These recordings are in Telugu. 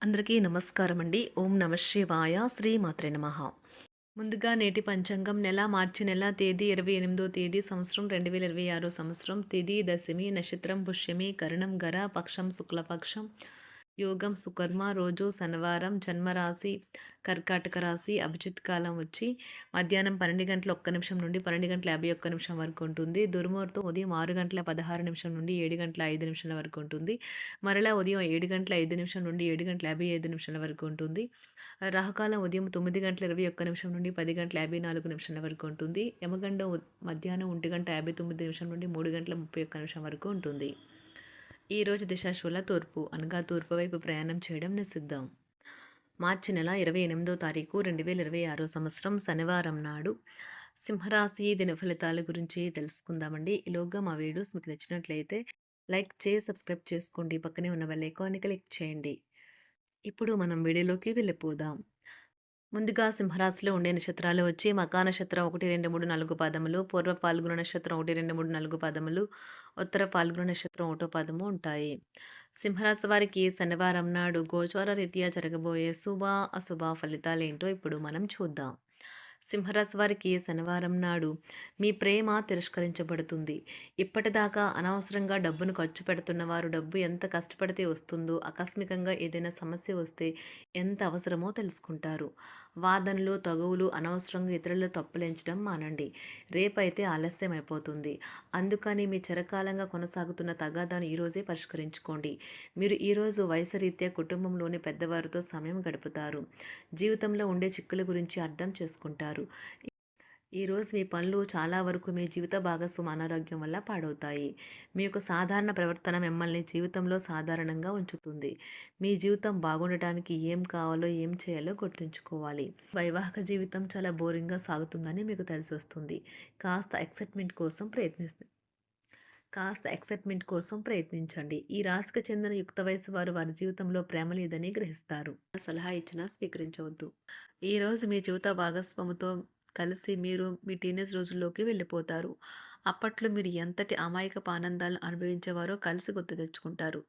అందరికీ నమస్కారం అండి. ఓం నమ శివాయ. శ్రీమాత్రే నమః. ముందుగా నేటి పంచాంగం మార్చి నెల తేదీ 28వ తేదీ సంవత్సరం 2026 సంవత్సరం తిథి దశమి నక్షత్రం పుష్యమి కరణం గర పక్షం శుక్లపక్షం యోగం సుకర్మ రోజు శనివారం జన్మరాశి కర్కాటక రాశి అభిజిత్ కాలం వచ్చి మధ్యాహ్నం 12 గంటల 1 నిమిషం నుండి 12 గంటల 51 నిమిషం వరకు ఉంటుంది. దుర్ముహూర్తం ఉదయం 6 గంటల 16 నిమిషం నుండి 7 గంటల 5 నిమిషాల వరకు ఉంటుంది. మరలా ఉదయం 7 గంటల 5 నిమిషం నుండి 7 గంటల 55 నిమిషాల వరకు ఉంటుంది. రాహుకాలం ఉదయం 9 గంటల 21 నిమిషం నుండి 10 గంటల 54 నిమిషాల వరకు ఉంటుంది. యమగండం మధ్యాహ్నం 1 గంట 59 నిమిషం నుండి 3 గంటల 31 నిమిషం వరకు ఉంటుంది. ఈరోజు దిశాశూల తూర్పు అనగా తూర్పు వైపు ప్రయాణం చేయడం నిషిద్ధం. మార్చి నెల 28వ తారీఖు 2026 సంవత్సరం శనివారం నాడు సింహరాశి దిన ఫలితాల గురించి తెలుసుకుందామండి. ఈలోగా మా వీడియోస్ మీకు నచ్చినట్లయితే లైక్ చేసి సబ్స్క్రైబ్ చేసుకోండి. పక్కనే ఉన్న బెల్ ఐకాన్ని క్లిక్ చేయండి. ఇప్పుడు మనం వీడియోలోకి వెళ్ళిపోదాం. ముందుగా సింహరాశిలో ఉండే నక్షత్రాలు వచ్చి మకా నక్షత్రం 1, 2, 3, 4 పాదములు, పూర్వ పాల్గొన నక్షత్రం 1, 2, 3, 4 పాదములు, ఉత్తర పాల్గొన నక్షత్రం 1వ పాదము ఉంటాయి. సింహరాశి వారికి శనివారం నాడు గోచార రీత్యా జరగబోయే శుభ అశుభ ఫలితాలేంటో ఇప్పుడు మనం చూద్దాం. సింహరాశి వారికి శనివారం నాడు మీ ప్రేమ తిరస్కరించబడుతుంది. ఇప్పటిదాకా అనవసరంగా డబ్బును ఖర్చు పెడుతున్న వారు డబ్బు ఎంత కష్టపడితే వస్తుందో, ఆకస్మికంగా ఏదైనా సమస్య వస్తే ఎంత అవసరమో తెలుసుకుంటారు. వాదనలు తగువులు అనవసరంగా ఇతరులు తప్పులెంచడం మానండి. రేపైతే ఆలస్యం అయిపోతుంది. అందుకని మీ చిరకాలంగా కొనసాగుతున్న తగాదాను ఈరోజే పరిష్కరించుకోండి. మీరు ఈరోజు వయసు రీత్యా కుటుంబంలోని పెద్దవారితో సమయం గడుపుతారు. జీవితంలో ఉండే చిక్కుల గురించి అర్థం చేసుకుంటారు. ఈరోజు మీ పనులు చాలా వరకు మీ జీవిత భాగస్వామి అనారోగ్యం వల్ల పాడవుతాయి. మీ యొక్క సాధారణ ప్రవర్తన మిమ్మల్ని జీవితంలో సాధారణంగా ఉంచుతుంది. మీ జీవితం బాగుండటానికి ఏం కావాలో ఏం చేయాలో గుర్తుంచుకోవాలి. వైవాహిక జీవితం చాలా బోరింగ్గా సాగుతుందని మీకు తెలిసి వస్తుంది. కాస్త ఎక్సైట్మెంట్ కోసం ప్రయత్నించండి. ఈ రాశికి చెందిన యుక్త వయసు వారు వారి జీవితంలో ప్రేమ లేదని గ్రహిస్తారు. సలహా ఇచ్చినా స్వీకరించవద్దు. ఈరోజు మీ జీవిత భాగస్వామితో కలిసి మీరు మీ టీనేజ్ రోజుల్లోకి వెళ్ళిపోతారు. అప్పట్లో మీరు ఎంతటి అమాయకపు ఆనందాలను అనుభవించేవారో కలిసి గుర్తు తెచ్చుకుంటారు.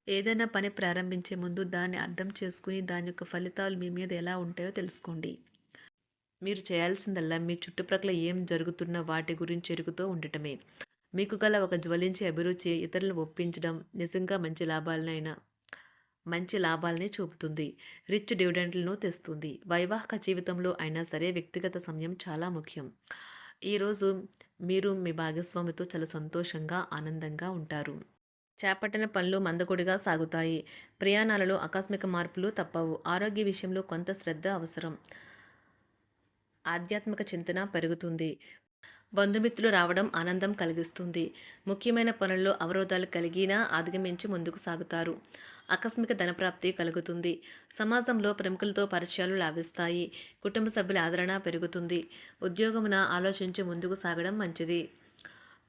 ఏదైనా పని ప్రారంభించే ముందు దాన్ని అర్థం చేసుకుని దాని యొక్క ఫలితాలు మీ మీద ఎలా ఉంటాయో తెలుసుకోండి. మీరు చేయాల్సిందల్లా మీ చుట్టుప్రక్కల ఏం జరుగుతున్న వాటి గురించి ఎరుగుతూ ఉండటమే. మీకు గల ఒక జ్వలించే అభిరుచి ఇతరులను ఒప్పించడం నిజంగా మంచి లాభాలనే చూపుతుంది. రిచ్ డివిడెండ్లను తెస్తుంది. వైవాహిక జీవితంలో అయినా సరే వ్యక్తిగత సమయం చాలా ముఖ్యం. ఈరోజు మీరు మీ భాగస్వామితో చాలా సంతోషంగా ఆనందంగా ఉంటారు. చేపట్టిన పనులు మందకొడిగా సాగుతాయి. ప్రయాణాలలో ఆకస్మిక మార్పులు తప్పవు. ఆరోగ్య విషయంలో కొంత శ్రద్ధ అవసరం. ఆధ్యాత్మిక చింతన పెరుగుతుంది. బంధుమిత్రులు రావడం ఆనందం కలిగిస్తుంది. ముఖ్యమైన పనుల్లో అవరోధాలు కలిగినా అధిగమించి ముందుకు సాగుతారు. ఆకస్మిక ధనప్రాప్తి కలుగుతుంది. సమాజంలో ప్రముఖులతో పరిచయాలు లాభిస్తాయి. కుటుంబ సభ్యుల ఆదరణ పెరుగుతుంది. ఉద్యోగమున ఆలోచించి ముందుకు సాగడం మంచిది.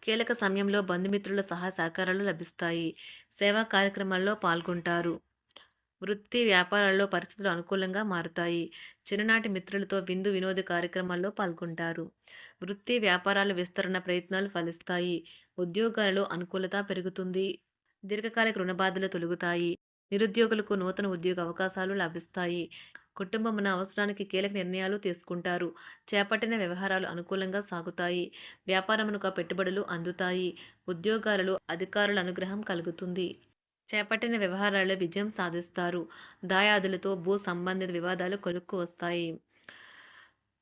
కీలక సమయంలో బంధుమిత్రుల సహాయ సహకారాలు లభిస్తాయి. సేవా కార్యక్రమాల్లో పాల్గొంటారు. వృత్తి వ్యాపారాల్లో పరిస్థితులు అనుకూలంగా మారుతాయి. చిన్ననాటి మిత్రులతో విందు వినోద కార్యక్రమాల్లో పాల్గొంటారు. వృత్తి వ్యాపారాల విస్తరణ ప్రయత్నాలు ఫలిస్తాయి. ఉద్యోగాలలో అనుకూలత పెరుగుతుంది. దీర్ఘకాలిక రుణ బాధలు తొలగుతాయి. నిరుద్యోగులకు నూతన ఉద్యోగ అవకాశాలు లభిస్తాయి. కుటుంబమున అవసరానికి కీలక నిర్ణయాలు తీసుకుంటారు. చేపట్టిన వ్యవహారాలు అనుకూలంగా సాగుతాయి. వ్యాపారమునకు పెట్టుబడులు అందుతాయి. ఉద్యోగాలలో అధికారుల అనుగ్రహం కలుగుతుంది. చేపట్టిన వ్యవహారాల్లో విజయం సాధిస్తారు. దాయాదులతో భూ సంబంధిత వివాదాలు కొలుక్కు వస్తాయి.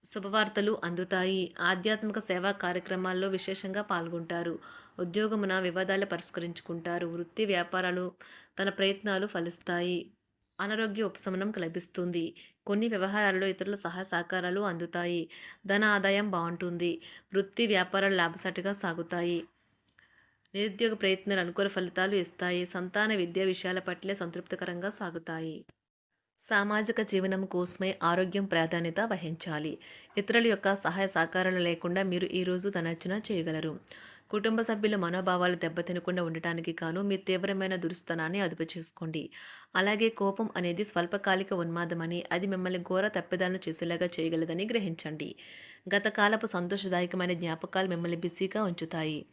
శుభవార్తలు అందుతాయి. ఆధ్యాత్మిక సేవా కార్యక్రమాల్లో విశేషంగా పాల్గొంటారు. ఉద్యోగమున వివాదాలు పరిష్కరించుకుంటారు. వృత్తి వ్యాపారాలు తన ప్రయత్నాలు ఫలిస్తాయి. అనారోగ్య ఉపశమనం లభిస్తుంది. కొన్ని వ్యవహారాల్లో ఇతరుల సహాయ సహకారాలు అందుతాయి. ధన ఆదాయం బాగుంటుంది. వృత్తి వ్యాపారాలు లాభసాటిగా సాగుతాయి. నిరుద్యోగ ప్రయత్నాలు అనుకూల ఫలితాలు ఇస్తాయి. సంతాన విద్యా విషయాల పట్లే సంతృప్తికరంగా సాగుతాయి. సామాజిక జీవనం కోసమే ఆరోగ్యం ప్రాధాన్యత వహించాలి. ఇతరుల యొక్క సహాయ సహకారాలు లేకుండా మీరు ఈరోజు ధనార్జన చేయగలరు. కుటుంబ సభ్యుల మనోభావాలు దెబ్బతినకుండా ఉండటానికి గాను మీ తీవ్రమైన దురుస్తనాన్ని అదుపు చేసుకోండి. అలాగే కోపం అనేది స్వల్పకాలిక ఉన్మాదమని, అది మిమ్మల్ని ఘోర తప్పిదాలను చేసేలాగా చేయగలదని గ్రహించండి. గత కాలపు సంతోషదాయకమైన జ్ఞాపకాలు మిమ్మల్ని బిజీగా ఉంచుతాయి.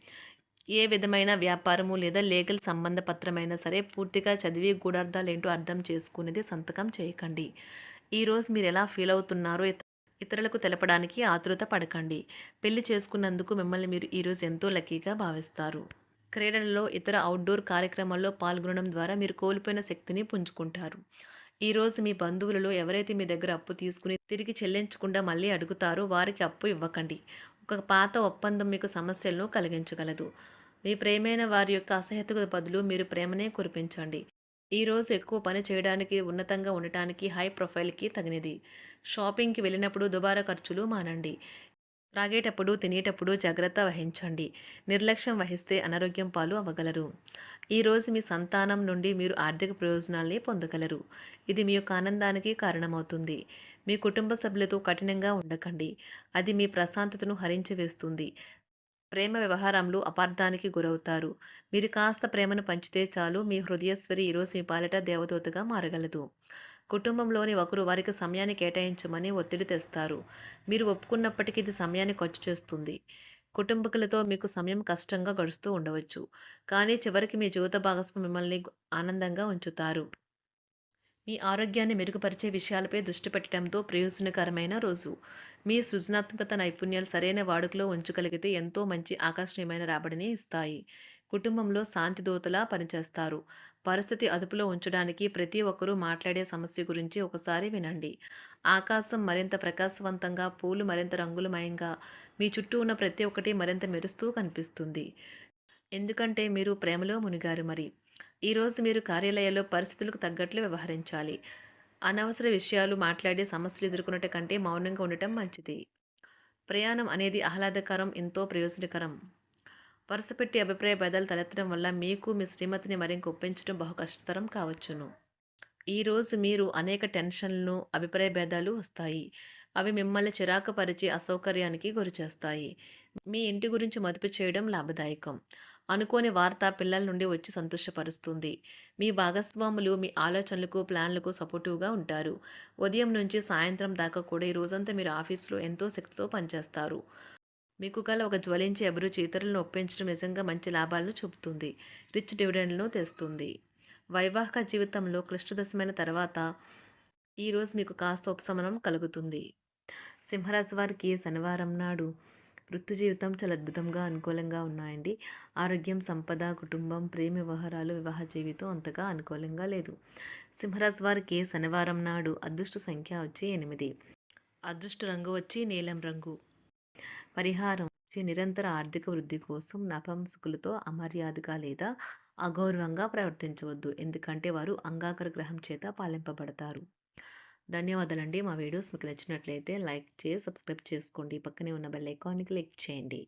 ఏ విధమైన వ్యాపారము లేదా లీగల్ సంబంధ పత్రమైనా సరే పూర్తిగా చదివి గూఢార్థాలేంటో అర్థం చేసుకునేది సంతకం చేయకండి. ఈరోజు మీరు ఎలా ఫీల్ అవుతున్నారో ఇతరులకు తెలపడానికి ఆతృత పడకండి. పెళ్లి చేసుకున్నందుకు మిమ్మల్ని మీరు ఈరోజు ఎంతో లక్కీగా భావిస్తారు. క్రీడలలో ఇతర అవుట్‌డోర్ కార్యక్రమాల్లో పాల్గొనడం ద్వారా మీరు కోల్పోయిన శక్తిని పుంజుకుంటారు. ఈరోజు మీ బంధువులలో ఎవరైతే మీ దగ్గర అప్పు తీసుకుని తిరిగి చెల్లించకుండా మళ్ళీ అడుగుతారో వారికి అప్పు ఇవ్వకండి. ఒక పాత ఒప్పందం మీకు సమస్యలను కలిగించగలదు. మీ ప్రియమైన వారి యొక్క అసహ్యతకు బదులు మీరు ప్రేమనే కురిపించండి. ఈరోజు ఎక్కువ పని చేయడానికి, ఉన్నతంగా ఉండటానికి, హై ప్రొఫైల్‌కి తగినది. షాపింగ్‌కి వెళ్ళినప్పుడు దుబారా ఖర్చులు మానండి. త్రాగేటప్పుడు, తినేటప్పుడు జాగ్రత్త వహించండి. నిర్లక్ష్యం వహిస్తే అనారోగ్యం పాలు అవ్వగలరు. ఈరోజు మీ సంతానం నుండి మీరు ఆర్థిక ప్రయోజనాల్ని పొందగలరు. ఇది మీ యొక్క ఆనందానికి కారణమవుతుంది. మీ కుటుంబ సభ్యులతో కఠినంగా ఉండకండి. అది మీ ప్రశాంతతను హరించి వేస్తుంది. ప్రేమ వ్యవహారంలో అపార్థానికి గురవుతారు. మీరు కాస్త ప్రేమను పంచితే చాలు మీ హృదయేశ్వరి ఈరోజు మీ పాలిట దేవదూతగా మారగలదు. కుటుంబంలోని ఒకరు వారికి సమయాన్ని కేటాయించమని ఒత్తిడి తెస్తారు. మీరు ఒప్పుకున్నప్పటికీ ఇది సమయాన్ని ఖర్చు చేస్తుంది. కుటుంబకులతో మీకు సమయం కష్టంగా గడుస్తూ ఉండవచ్చు. కానీ చివరికి మీ జీవిత భాగస్వామి మిమ్మల్ని ఆనందంగా ఉంచుతారు. మీ ఆరోగ్యాన్ని మెరుగుపరిచే విషయాలపై దృష్టి పెట్టడంతో ప్రయోజనకరమైన రోజు. మీ సృజనాత్మకత నైపుణ్యాలు సరైన వాడుకలో ఉంచగలిగితే ఎంతో మంచి ఆకర్షణీయమైన రాబడిని ఇస్తాయి. కుటుంబంలో శాంతి దూతలా పనిచేస్తారు. పరిస్థితి అదుపులో ఉంచడానికి ప్రతి ఒక్కరూ మాట్లాడే సమస్య గురించి ఒకసారి వినండి. ఆకాశం మరింత ప్రకాశవంతంగా, పూలు మరింత రంగులమయంగా, మీ చుట్టూ ఉన్న ప్రతి ఒక్కటి మరింత మెరుస్తూ కనిపిస్తుంది. ఎందుకంటే మీరు ప్రేమలో మునిగారు మరి. ఈరోజు మీరు కార్యాలయాల్లో పరిస్థితులకు తగ్గట్లు వ్యవహరించాలి. అనవసర విషయాలు మాట్లాడి సమస్యలు ఎదుర్కొనట కంటే మౌనంగా ఉండటం మంచిది. ప్రయాణం అనేది ఆహ్లాదకరం, ఎంతో ప్రయోజనకరం. వరుసపెట్టి అభిప్రాయ భేదాలు తలెత్తడం వల్ల మీకు మీ శ్రీమతిని మరింక ఒప్పించడం బహు కష్టతరం కావచ్చును. ఈరోజు మీరు అనేక టెన్షన్లను, అభిప్రాయ భేదాలు వస్తాయి. అవి మిమ్మల్ని చిరాకు పరిచి అసౌకర్యానికి గురిచేస్తాయి. మీ ఇంటి గురించి మదుపు చేయడం లాభదాయకం. అనుకోని వార్త పిల్లల నుండి వచ్చి సంతోషపరుస్తుంది. మీ భాగస్వాములు మీ ఆలోచనలకు, ప్లాన్లకు సపోర్టివ్‌గా ఉంటారు. ఉదయం నుంచి సాయంత్రం దాకా కూడా ఈ రోజంతా మీరు ఆఫీస్‌లో ఎంతో శక్తితో పనిచేస్తారు. మీకు గల ఒక జ్వలించే అభిరుచి ఇతరులను ఒప్పించడం నిజంగా మంచి లాభాలను చూపుతుంది. రిచ్ డివిడెండ్‌లను తెస్తుంది. వైవాహిక జీవితంలో క్లిష్టదశమైన తర్వాత ఈరోజు మీకు కాస్త ఉపశమనం కలుగుతుంది. సింహరాశి వారికి శనివారం నాడు వృత్తి జీవితం చాలా అద్భుతంగా అనుకూలంగా ఉన్నాయండి. ఆరోగ్యం, సంపద, కుటుంబం, ప్రేమ వ్యవహారాలు, వివాహ జీవితం అంతగా అనుకూలంగా లేదు. సింహరాశి వారికి శనివారం నాడు అదృష్ట సంఖ్య వచ్చి 8. అదృష్ట రంగు వచ్చి నీలం రంగు. పరిహారం వచ్చి నిరంతర ఆర్థిక వృద్ధి కోసం నపుంసకులతో అమర్యాదగా లేదా అగౌరవంగా ప్రవర్తించవద్దు. ఎందుకంటే వారు అంగాకర గ్రహం చేత పాలింపబడతారు. ధన్యవాదాలండి. మా వీడియోస్ మీకు నచ్చినట్లయితే లైక్ చేసి సబ్స్క్రైబ్ చేసుకోండి. పక్కనే ఉన్న బెల్ ఐకాన్ని క్లిక్ చేయండి.